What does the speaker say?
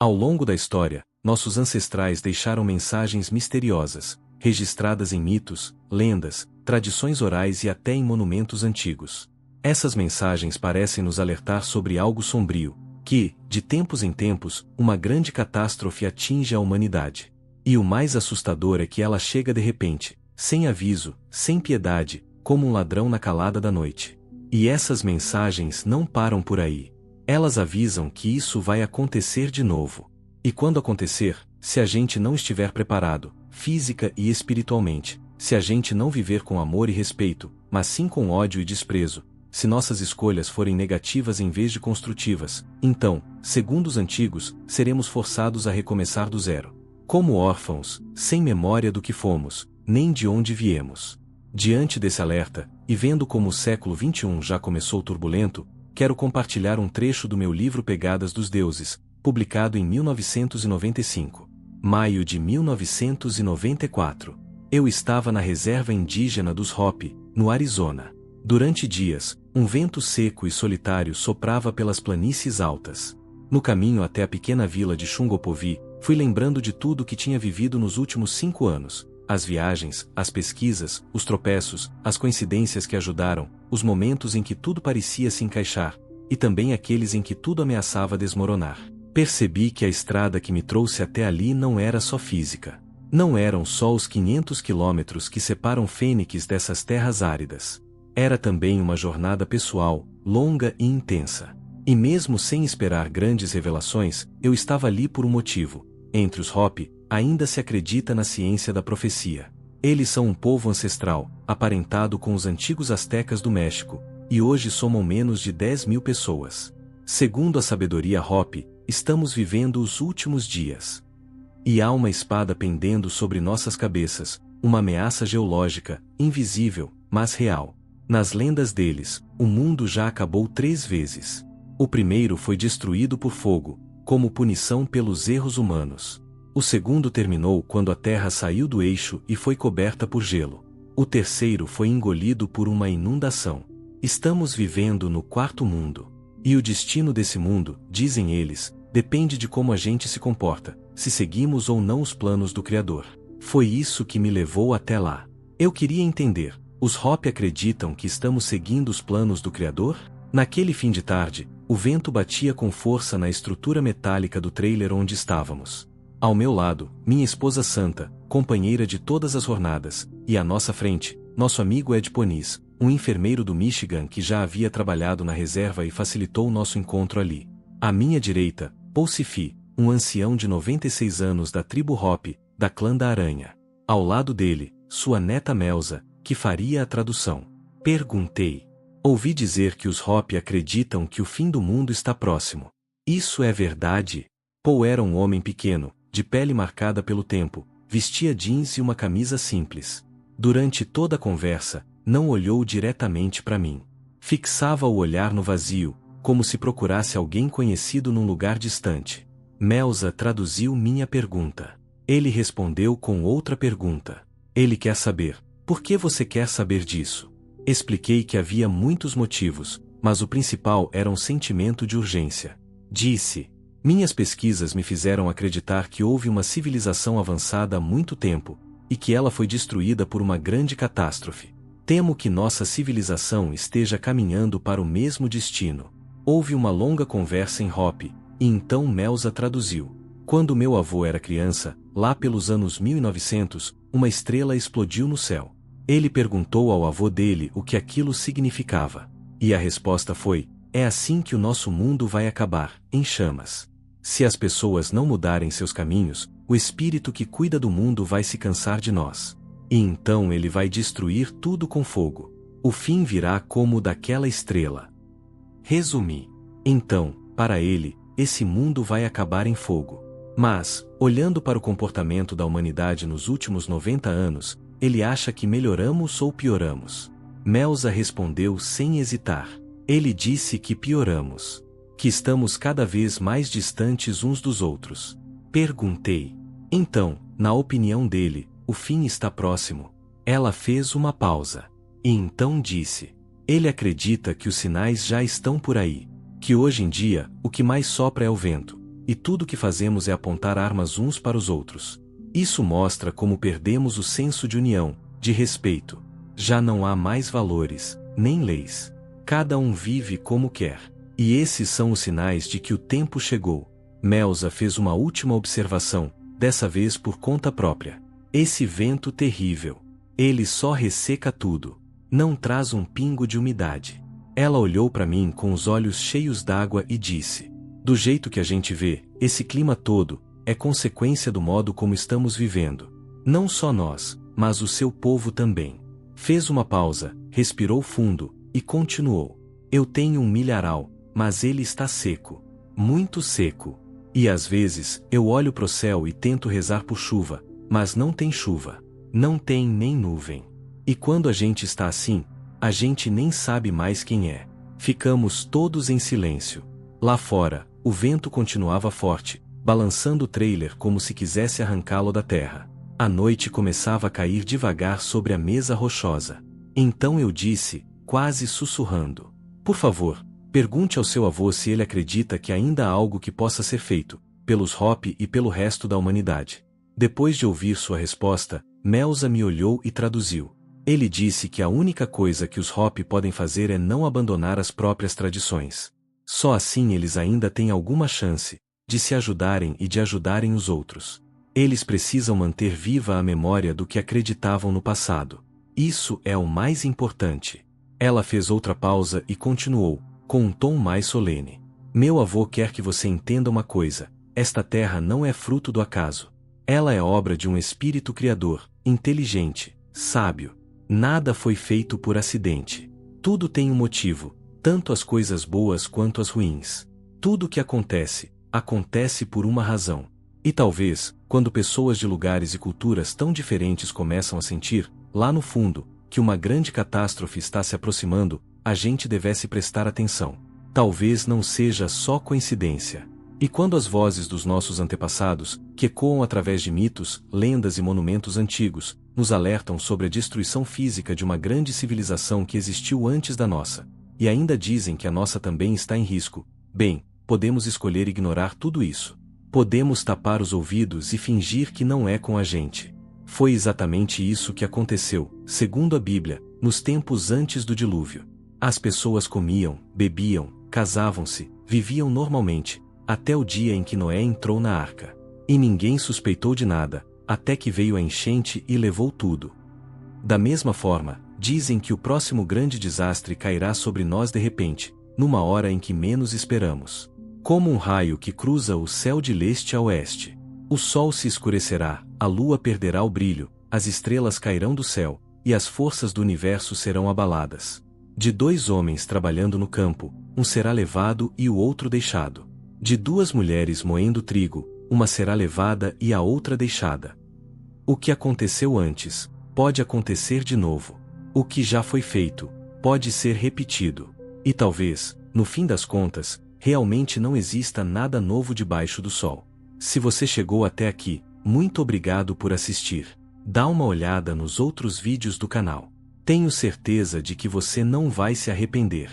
Ao longo da história, nossos ancestrais deixaram mensagens misteriosas, registradas em mitos, lendas, tradições orais e até em monumentos antigos. Essas mensagens parecem nos alertar sobre algo sombrio, que, de tempos em tempos, uma grande catástrofe atinge a humanidade. E o mais assustador é que ela chega de repente, sem aviso, sem piedade, como um ladrão na calada da noite. E essas mensagens não param por aí. Elas avisam que isso vai acontecer de novo. E quando acontecer, se a gente não estiver preparado, física e espiritualmente, se a gente não viver com amor e respeito, mas sim com ódio e desprezo, se nossas escolhas forem negativas em vez de construtivas, então, segundo os antigos, seremos forçados a recomeçar do zero. Como órfãos, sem memória do que fomos, nem de onde viemos. Diante desse alerta, e vendo como o século XXI já começou turbulento, quero compartilhar um trecho do meu livro Pegadas dos Deuses, publicado em 1995. Maio de 1994. Eu estava na reserva indígena dos Hopi, no Arizona. Durante dias, um vento seco e solitário soprava pelas planícies altas. No caminho até a pequena vila de Shungopovi, fui lembrando de tudo que tinha vivido nos últimos 5 anos. As viagens, as pesquisas, os tropeços, as coincidências que ajudaram, os momentos em que tudo parecia se encaixar, e também aqueles em que tudo ameaçava desmoronar. Percebi que a estrada que me trouxe até ali não era só física. Não eram só os 500 quilômetros que separam Fênix dessas terras áridas. Era também uma jornada pessoal, longa e intensa. E mesmo sem esperar grandes revelações, eu estava ali por um motivo. Entre os Hopi, ainda se acredita na ciência da profecia. Eles são um povo ancestral, aparentado com os antigos astecas do México, e hoje somam menos de 10.000 pessoas. Segundo a sabedoria Hopi, estamos vivendo os últimos dias. E há uma espada pendendo sobre nossas cabeças, uma ameaça geológica, invisível, mas real. Nas lendas deles, o mundo já acabou 3 vezes. O primeiro foi destruído por fogo, como punição pelos erros humanos. O segundo terminou quando a Terra saiu do eixo e foi coberta por gelo. O terceiro foi engolido por uma inundação. Estamos vivendo no 4º mundo. E o destino desse mundo, dizem eles, depende de como a gente se comporta, se seguimos ou não os planos do Criador. Foi isso que me levou até lá. Eu queria entender. Os Hopi acreditam que estamos seguindo os planos do Criador? Naquele fim de tarde, o vento batia com força na estrutura metálica do trailer onde estávamos. Ao meu lado, minha esposa Santa, companheira de todas as jornadas, e à nossa frente, nosso amigo Ed Poniz, um enfermeiro do Michigan que já havia trabalhado na reserva e facilitou nosso encontro ali. À minha direita, Paul Sifi, um ancião de 96 anos da tribo Hopi, da clã da Aranha. Ao lado dele, sua neta Melza, que faria a tradução. Perguntei. Ouvi dizer que os Hopi acreditam que o fim do mundo está próximo. Isso é verdade? Paul era um homem pequeno, de pele marcada pelo tempo, vestia jeans e uma camisa simples. Durante toda a conversa, não olhou diretamente para mim. Fixava o olhar no vazio, como se procurasse alguém conhecido num lugar distante. Melza traduziu minha pergunta. Ele respondeu com outra pergunta. Ele quer saber. Por que você quer saber disso? Expliquei que havia muitos motivos, mas o principal era um sentimento de urgência. Disse: minhas pesquisas me fizeram acreditar que houve uma civilização avançada há muito tempo, e que ela foi destruída por uma grande catástrofe. Temo que nossa civilização esteja caminhando para o mesmo destino. Houve uma longa conversa em Hopi, e então Melza traduziu. Quando meu avô era criança, lá pelos anos 1900, uma estrela explodiu no céu. Ele perguntou ao avô dele o que aquilo significava. E a resposta foi: é assim que o nosso mundo vai acabar, em chamas. Se as pessoas não mudarem seus caminhos, o espírito que cuida do mundo vai se cansar de nós. E então ele vai destruir tudo com fogo. O fim virá como o daquela estrela. Resumi. Então, para ele, esse mundo vai acabar em fogo. Mas, olhando para o comportamento da humanidade nos últimos 90 anos, ele acha que melhoramos ou pioramos. Melza respondeu sem hesitar. Ele disse que pioramos. Que estamos cada vez mais distantes uns dos outros. Perguntei. Então, na opinião dele, o fim está próximo? Ela fez uma pausa. E então disse. Ele acredita que os sinais já estão por aí. Que hoje em dia, o que mais sopra é o vento. e tudo que fazemos é apontar armas uns para os outros. Isso mostra como perdemos o senso de união, de respeito. Já não há mais valores, nem leis. Cada um vive como quer. E esses são os sinais de que o tempo chegou. Melza fez uma última observação, dessa vez por conta própria. Esse vento terrível. Ele só resseca tudo. Não traz um pingo de umidade. Ela olhou para mim com os olhos cheios d'água e disse: do jeito que a gente vê, esse clima todo é consequência do modo como estamos vivendo. Não só nós, mas o seu povo também. Fez uma pausa, respirou fundo e continuou. Eu tenho um milharal, mas ele está seco. Muito seco. E às vezes, eu olho pro céu e tento rezar por chuva, mas não tem chuva. Não tem nem nuvem. E quando a gente está assim, a gente nem sabe mais quem é. Ficamos todos em silêncio. Lá fora, o vento continuava forte, balançando o trailer como se quisesse arrancá-lo da terra. A noite começava a cair devagar sobre a mesa rochosa. Então eu disse, quase sussurrando: por favor, pergunte ao seu avô se ele acredita que ainda há algo que possa ser feito, pelos Hopi e pelo resto da humanidade. Depois de ouvir sua resposta, Melza me olhou e traduziu. Ele disse que a única coisa que os Hopi podem fazer é não abandonar as próprias tradições. Só assim eles ainda têm alguma chance de se ajudarem e de ajudarem os outros. Eles precisam manter viva a memória do que acreditavam no passado. Isso é o mais importante. Ela fez outra pausa e continuou, com um tom mais solene. Meu avô quer que você entenda uma coisa: esta terra não é fruto do acaso. Ela é obra de um espírito criador, inteligente, sábio. Nada foi feito por acidente. Tudo tem um motivo, tanto as coisas boas quanto as ruins. Tudo que acontece, acontece por uma razão. E talvez, quando pessoas de lugares e culturas tão diferentes começam a sentir, lá no fundo, que uma grande catástrofe está se aproximando, a gente devesse prestar atenção. Talvez não seja só coincidência. E quando as vozes dos nossos antepassados, que ecoam através de mitos, lendas e monumentos antigos, nos alertam sobre a destruição física de uma grande civilização que existiu antes da nossa, e ainda dizem que a nossa também está em risco, bem, podemos escolher ignorar tudo isso. Podemos tapar os ouvidos e fingir que não é com a gente. Foi exatamente isso que aconteceu, segundo a Bíblia, nos tempos antes do dilúvio. As pessoas comiam, bebiam, casavam-se, viviam normalmente, até o dia em que Noé entrou na arca. E ninguém suspeitou de nada, até que veio a enchente e levou tudo. Da mesma forma, dizem que o próximo grande desastre cairá sobre nós de repente, numa hora em que menos esperamos. Como um raio que cruza o céu de leste a oeste. O sol se escurecerá, a lua perderá o brilho, as estrelas cairão do céu, e as forças do universo serão abaladas. De 2 homens trabalhando no campo, um será levado e o outro deixado. De 2 mulheres moendo trigo, uma será levada e a outra deixada. O que aconteceu antes, pode acontecer de novo. O que já foi feito, pode ser repetido. E talvez, no fim das contas, realmente não exista nada novo debaixo do sol. Se você chegou até aqui, muito obrigado por assistir. Dá uma olhada nos outros vídeos do canal. Tenho certeza de que você não vai se arrepender.